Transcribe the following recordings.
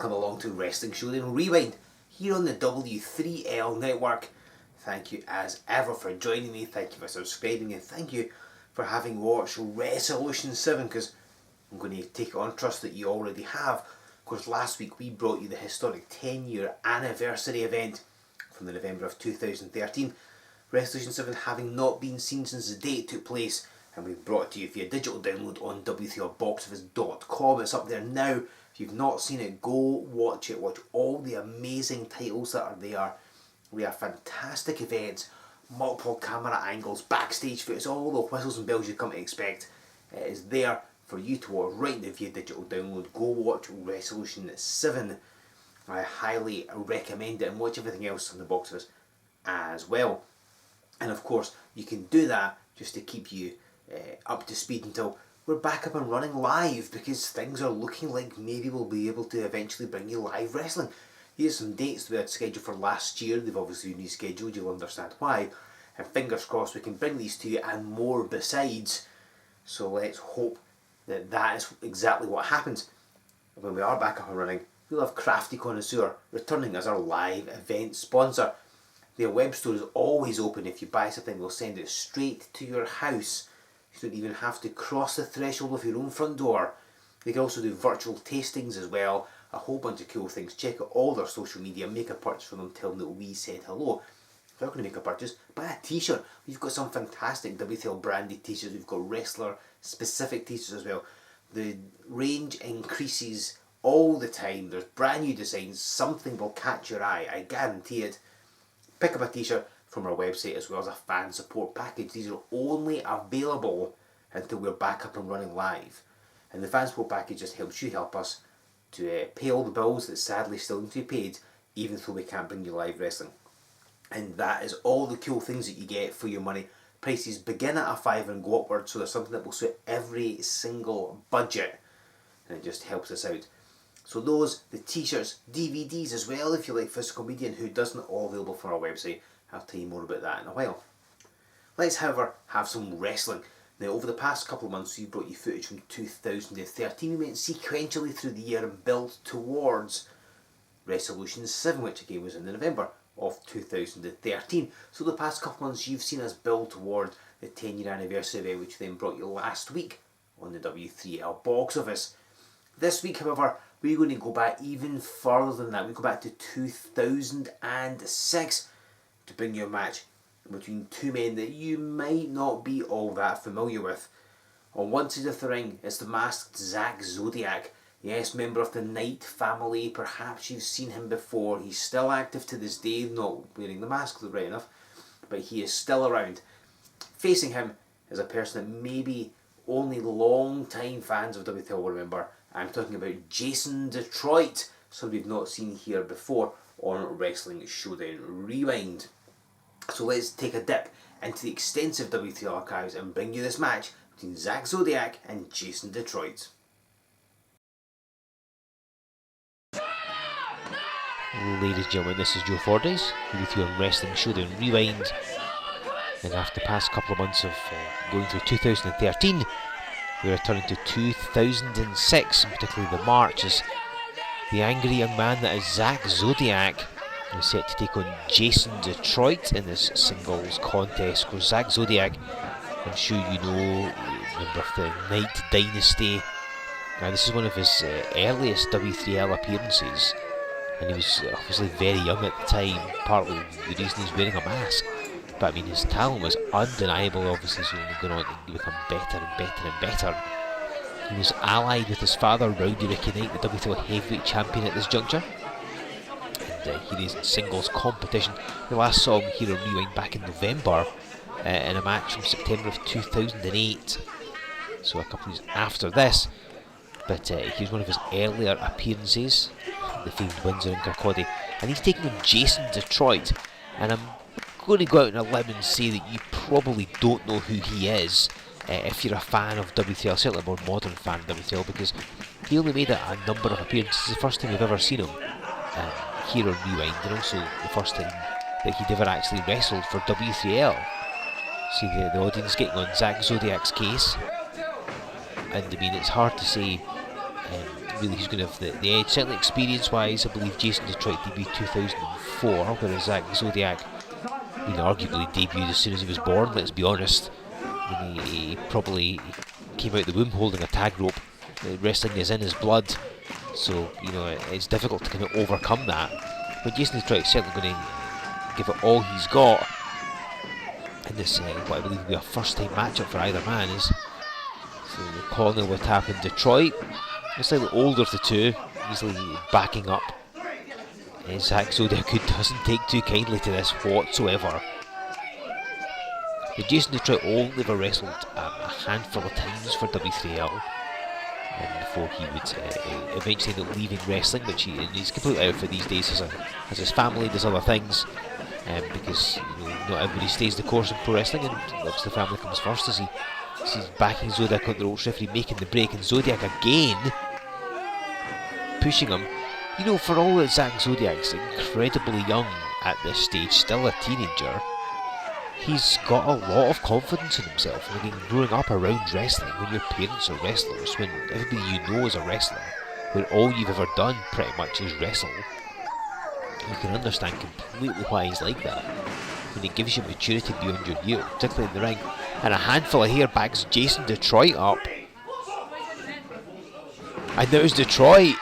welcome along to Wrestling Showdown Rewind here on the W3L network. Thank you as ever for joining me, thank you for subscribing, and thank you for having watched Resolution 7, because I'm going to take it on trust that you already have. Of course, last week we brought you the historic 10-year anniversary event from the November of 2013. Resolution 7 having not been seen since the date took place, and we've brought it to you via digital download on W3LBoxOffice.com. It's up there now. If you've not seen it, go watch it. Watch all the amazing titles that are there. We have fantastic events, multiple camera angles, backstage footage, all the whistles and bells you come to expect. It is there for you to watch right now via digital download. Go watch Resolution 7. I highly recommend it, and watch everything else on the box office as well. And of course, you can do that just to keep you up to speed until we're back up and running live, because things are looking like maybe we'll be able to eventually bring you live wrestling. Here's some dates that we had scheduled for last year. They've obviously been rescheduled, you'll understand why. And fingers crossed we can bring these to you and more besides. So let's hope that that is exactly what happens. When we are back up and running, we'll have Crafty Connoisseur returning as our live event sponsor. Their web store is always open. If you buy something, we'll send it straight to your house. You don't even have to cross the threshold of your own front door. They can also do virtual tastings as well. A whole bunch of cool things. Check out all their social media. Make a purchase from them. Tell them that we said hello. If you're going to make a purchase, buy a t-shirt. We've got some fantastic W3L branded t-shirts. We've got wrestler specific t-shirts as well. The range increases all the time. There's brand new designs. Something will catch your eye. I guarantee it. Pick up a t-shirt from our website as well as a fan support package. These are only available until we're back up and running live. And the fan support package just helps you help us to pay all the bills that sadly still need to be paid, even though we can't bring you live wrestling. And that is all the cool things that you get for your money. Prices begin at $5 and go upward, so there's something that will suit every single budget, and it just helps us out. So those, the t-shirts, DVDs as well, if you like physical media, and who doesn't, all available from our website. I'll tell you more about that in a while. Let's, however, have some wrestling. Now, over the past couple of months, we brought you footage from 2013. We went sequentially through the year and built towards Resolution 7, which again was in the November of 2013. So the past couple of months, you've seen us build toward the 10-year anniversary event, which then brought you last week on the W3L box office. This week, however, we're going to go back even further than that. We go back to 2006 to bring you a match between two men that you might not be all that familiar with. On one side of the ring is the masked Zak Zodiac. Yes, member of the Knight family. Perhaps you've seen him before. He's still active to this day, not wearing the mask right enough, but he is still around. Facing him is a person that maybe only long-time fans of WTL will remember. I'm talking about Jason Detroit, somebody we've not seen here before on Wrestling Showdown Rewind. So let's take a dip into the extensive W3L archives and bring you this match between Zak Zodiac and Jason Detroit. Ladies and gentlemen, this is Joe Fordyce with you on Wrestling Showdown Rewind. And after the past couple of months of going through 2013, we're returning to 2006, and particularly the March, as the angry young man that is Zak Zodiac is set to take on Jason Detroit in this singles contest. Of course, Zak Zodiac, I'm sure you know, member of the Knight Dynasty. Now, this is one of his earliest W3L appearances, and he was obviously very young at the time, partly the reason he's wearing a mask. But I mean, his talent was undeniable. Obviously, he's only going on to become better and better and better. He was allied with his father, Rowdy Ricky Knight, the WTL heavyweight champion at this juncture. And here he is in singles competition. We last saw him here on Rewind back in November in a match from September of 2008. So a couple of years after this. But here's one of his earlier appearances, the famed Windsor and Kirkcaldy. And he's taking on Jason Detroit. And I'm going to go out on a limb and say that you probably don't know who he is if you're a fan of W3L, certainly a more modern fan of W3L, because he only made a number of appearances. It's the first time we've ever seen him here on Rewind, and also the first time that he'd ever actually wrestled for W3L. See the audience getting on Zak Zodiac's case, and I mean, it's hard to say really who's going to have the edge. Certainly experience-wise, I believe Jason Detroit debuted 2004, whereas Zak Zodiac, arguably debuted as soon as he was born, let's be honest. He probably came out the womb holding a tag rope. Wrestling is in his blood, so it's difficult to kind of overcome that. But Jason Detroit's certainly going to give it all he's got in this, what I believe will be a first-time matchup for either man. So the corner will tap in Detroit. It's slightly older of the two, easily backing up. Zak Zodiac, who doesn't take too kindly to this whatsoever. But Jason Detroit only ever wrestled a handful of times for W3L before he would eventually end up leaving wrestling, which he's completely out for these days. Has his family, does other things, because not everybody stays the course in pro wrestling, and obviously the family comes first. As he's backing Zodiac on the ropes, referee making the break, and Zodiac again pushing him. For all that Zak Zodiac's incredibly young at this stage, still a teenager, he's got a lot of confidence in himself. Growing up around wrestling, when your parents are wrestlers, when everybody you know is a wrestler, when all you've ever done pretty much is wrestle, you can understand completely why he's like that. When it gives you maturity beyond your years, particularly in the ring. And a handful of hair backs Jason Detroit up. And there's Detroit,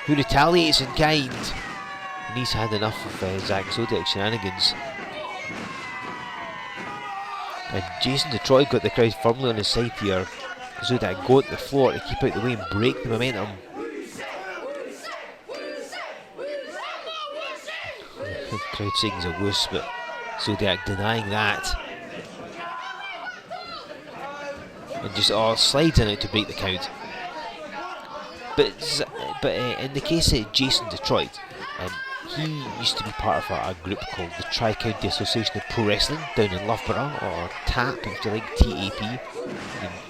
who retaliates in kind. And he's had enough of Zak Zodiac shenanigans. And Jason Detroit got the crowd firmly on his side here. Zodiac go to the floor to keep out the way and break the momentum. The crowd saying he's a wuss, but Zodiac denying that. And just slides in out to break the count. But in the case of Jason Detroit, he used to be part of a group called the Tri-County Association of Pro Wrestling down in Loughborough, or TAP if you like, TAP.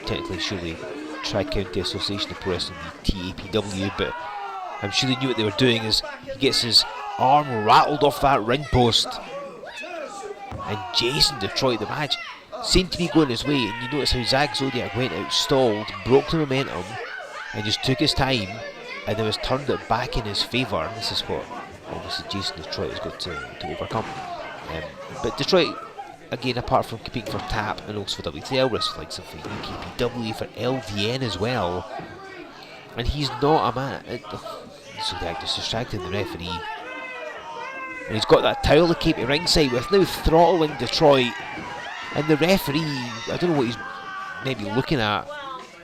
Technically, surely Tri-County Association of Pro Wrestling would be TAPW, but I'm sure they knew what they were doing. As he gets his arm rattled off that ring post, and Jason Detroit, the match seemed to be going his way, and you notice how Zak Zodiac went out stalled, broke the momentum, and just took his time, and then was turned it back in his favour. And this is what obviously Jason Detroit has got to overcome. But Detroit, again, apart from competing for TAP and also for W3L, wrestled like something UKPW, for LDN as well. And he's not a man. Zodiac just distracting the referee. And he's got that towel to keep at ringside with, now throttling Detroit. And the referee, I don't know what he's maybe looking at,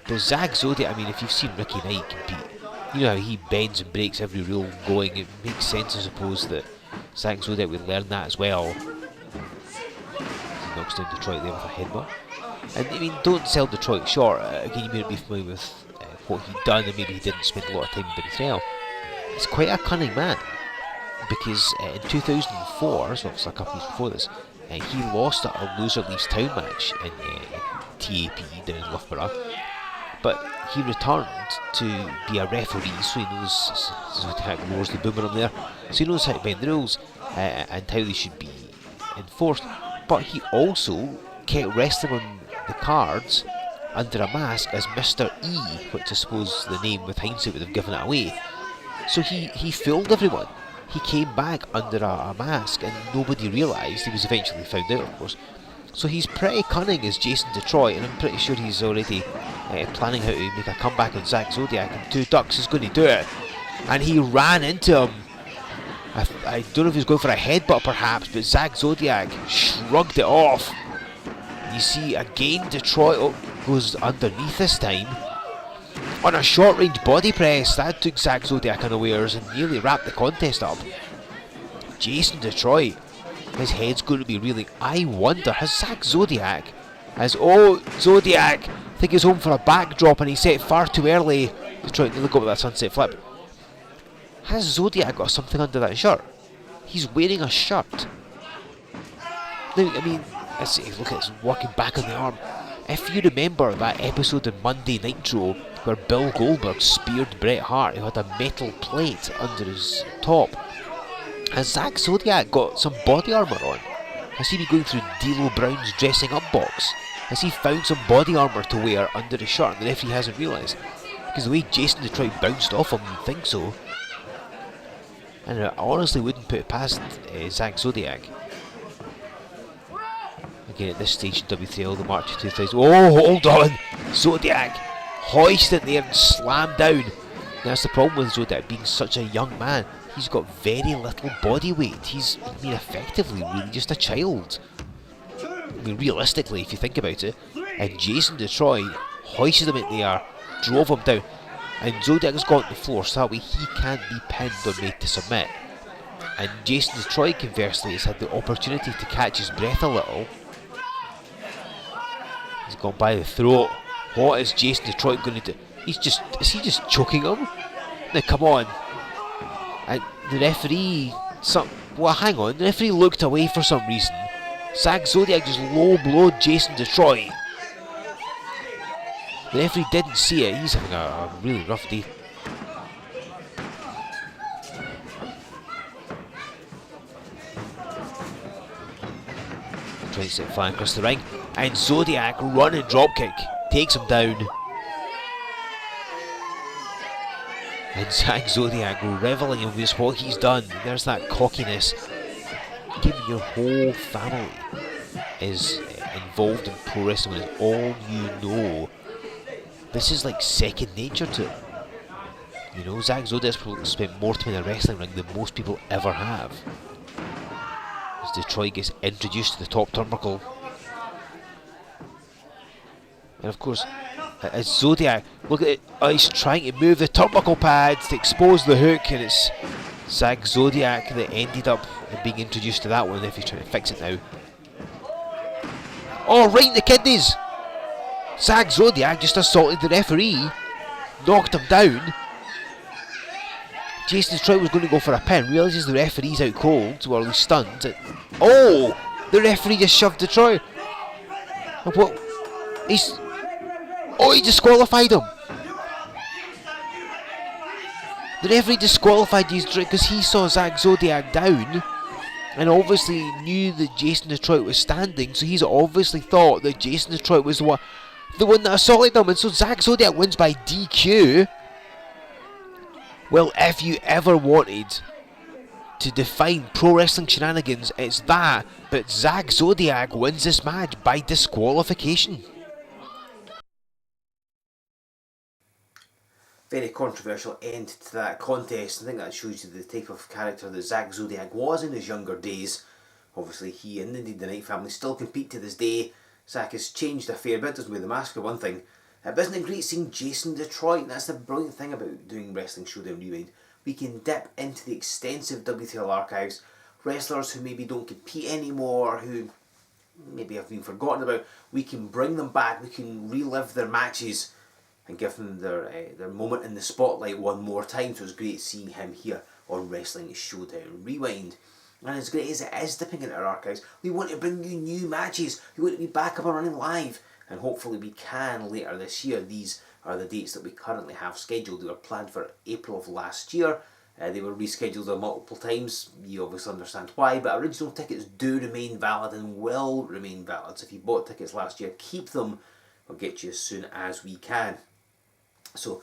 but Zak Zodiac, if you've seen Ricky Knight compete, you know how he bends and breaks every rule going. It makes sense, I suppose, that Zak Zodiac would learn that as well. He knocks down Detroit there with a headbutt. And don't sell Detroit short. Again, you may not be familiar with what he'd done, and maybe he didn't spend a lot of time in W3L. He's quite a cunning man, because in 2004, so obviously a couple of years before this, he lost a loser leaves town match in TAP down in Loughborough, but he returned to be a referee, so he knows Zodiac lowers the boomer on there, so he knows how to bend the rules and how they should be enforced. But he also kept wrestling on the cards under a mask as Mr. E, which I suppose the name with hindsight would have given it away. So he fooled everyone. He came back under a mask and nobody realised. He was eventually found out, of course. So he's pretty cunning as Jason Detroit, and I'm pretty sure he's already planning how to make a comeback on Zak Zodiac, and Two Ducks is going to do it. And he ran into him. I don't know if he was going for a headbutt perhaps, but Zak Zodiac shrugged it off. You see again Detroit goes underneath this time on a short range body press. That took Zak Zodiac unawares and nearly wrapped the contest up. Jason Detroit, his head's going to be reeling. I wonder, has Zak Zodiac, Zodiac, I think he's home for a backdrop and he set far too early. Detroit nearly got with that sunset flip. Has Zodiac got something under that shirt? He's wearing a shirt. Now, let's see, look at this, walking back on the arm. If you remember that episode of Monday Nitro where Bill Goldberg speared Bret Hart, who had a metal plate under his top, has Zak Zodiac got some body armour on? Has he been going through D'Lo Brown's dressing up box? Has he found some body armour to wear under his shirt and the referee hasn't realised? because the way Jason Detroit bounced off him, you'd think so. And I honestly wouldn't put it past Zak Zodiac. Again, at this stage in W3L, the March of 2000. Oh, hold on! Zodiac hoisted there and slammed down. That's the problem with Zodiac being such a young man. He's got very little body weight. He's, effectively really just a child. Realistically, if you think about it. And Jason Detroit hoisted him in the air, drove him down, and Zodiac has gone to the floor, so that way he can't be pinned or made to submit. And Jason Detroit, conversely, has had the opportunity to catch his breath a little. He's gone by the throat. What is Jason Detroit going to do? Is he just choking him? Now come on. And the referee, hang on, the referee looked away for some reason. Zak Zodiac just low blowed Jason Detroit. The referee didn't see it. He's having a really rough day. Trying to set flying across the ring, and Zodiac running dropkick takes him down. And Zak Zodiac reveling in just what he's done. There's that cockiness. Given your whole family is involved in pro wrestling, is all you know. This is like second nature to him. You know, Zak Zodiac's probably spent more time in a wrestling ring than most people ever have. As Detroit gets introduced to the top turnbuckle. And of course, as Zodiac, look at it, he's trying to move the turnbuckle pads to expose the hook, and it's Zak Zodiac that ended up being introduced to that one, if he's trying to fix it now. Oh, right in the kidneys! Zak Zodiac just assaulted the referee, knocked him down. Jason Detroit was going to go for a pin, realises the referee's out cold, or at least stunned. Oh! The referee just shoved Detroit. And what? He disqualified him. The referee disqualified Detroit because he saw Zak Zodiac down, and obviously knew that Jason Detroit was standing, so he's obviously thought that Jason Detroit was the one that assaulted him, and so Zak Zodiac wins by DQ. Well, if you ever wanted to define pro wrestling shenanigans, it's that, but Zak Zodiac wins this match by disqualification. Very controversial end to that contest. I think that shows you the type of character that Zak Zodiac was in his younger days. Obviously he and indeed the Knight family still compete to this day. Zak has changed a fair bit, doesn't wear the mask for one thing. But isn't it great seeing Jason Detroit? And that's the brilliant thing about doing Wrestling Showdown Rewind. We can dip into the extensive W3L archives, wrestlers who maybe don't compete anymore, who maybe have been forgotten about. We can bring them back, we can relive their matches and give them their moment in the spotlight one more time. So it's great seeing him here on Wrestling Showdown Rewind. And as great as it is dipping into our archives, we want to bring you new matches. We want to be back up and running live, and hopefully we can later this year. These are the dates that we currently have scheduled. They were planned for April of last year. They were rescheduled multiple times. You obviously understand why, but original tickets do remain valid and will remain valid. So if you bought tickets last year, keep them. We'll get you as soon as we can. So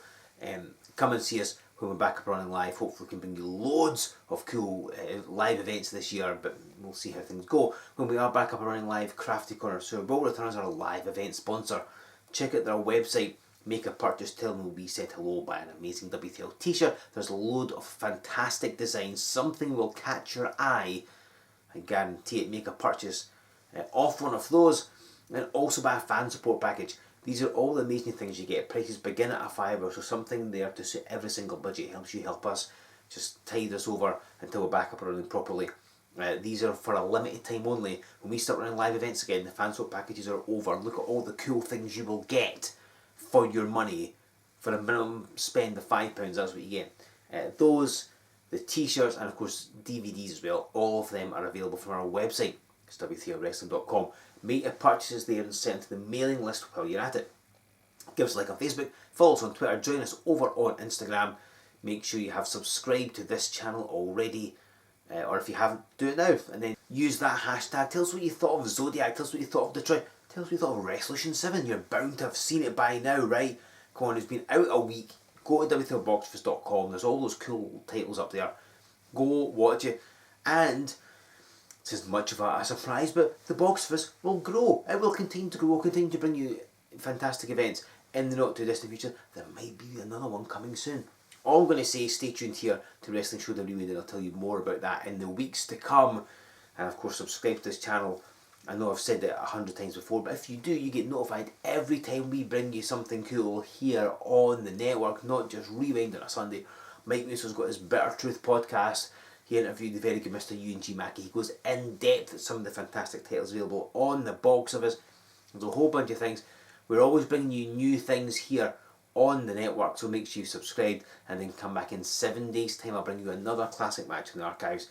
come and see us when we're back up running live. Hopefully we can bring you loads of cool live events this year, but we'll see how things go. When we are back up and running live, Crafty Corner Sewer will return as our live event sponsor. Check out their website, make a purchase, tell them we said hello, buy an amazing W3L t-shirt. There's a load of fantastic designs. Something will catch your eye. I guarantee it. Make a purchase off one of those, and also buy a fan support package. These are all the amazing things you get. Prices begin at $5, so something there to suit every single budget. Helps you help us. Just tide us over until we're back up and running properly. These are for a limited time only. When we start running live events again, the fan support packages are over. Look at all the cool things you will get for your money. For a minimum spend of £5, that's what you get. Those, the t-shirts, and of course DVDs as well. All of them are available from our website. It's w3lwrestling.com. Make your purchases there and send to the mailing list while you're at it. Give us a like on Facebook, follow us on Twitter, join us over on Instagram. Make sure you have subscribed to this channel already, or if you haven't, do it now. And then use that hashtag. Tell us what you thought of Zodiac, tell us what you thought of Detroit, tell us what you thought of Resolution 7. You're bound to have seen it by now, right? Come on, it's been out a week. go to W3LBoxOffice.com. There's all those cool titles up there. Go watch it, and this is much of a surprise, but the box office will grow. It will continue to grow. We'll continue to bring you fantastic events in the not too distant future. There might be another one coming soon. All I'm going to say is stay tuned here to Wrestling Showdown Rewind, and I'll tell you more about that in the weeks to come. And of course, subscribe to this channel. I know I've said it 100 times before, but if you do, you get notified every time we bring you something cool here on the network, not just Rewind on a Sunday. Mike Musso's got his Bitter Truth podcast. He interviewed the very good Mr. Eugene Mackey. He goes in depth at some of the fantastic titles available on the box office. There's a whole bunch of things. We're always bringing you new things here on the network, so make sure you subscribe, and then come back in 7 days time. I'll bring you another classic match from the archives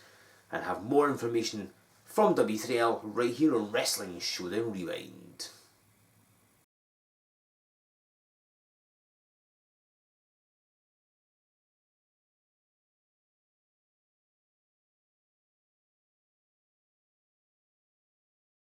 and have more information from W3L right here on Wrestling Showdown Rewind.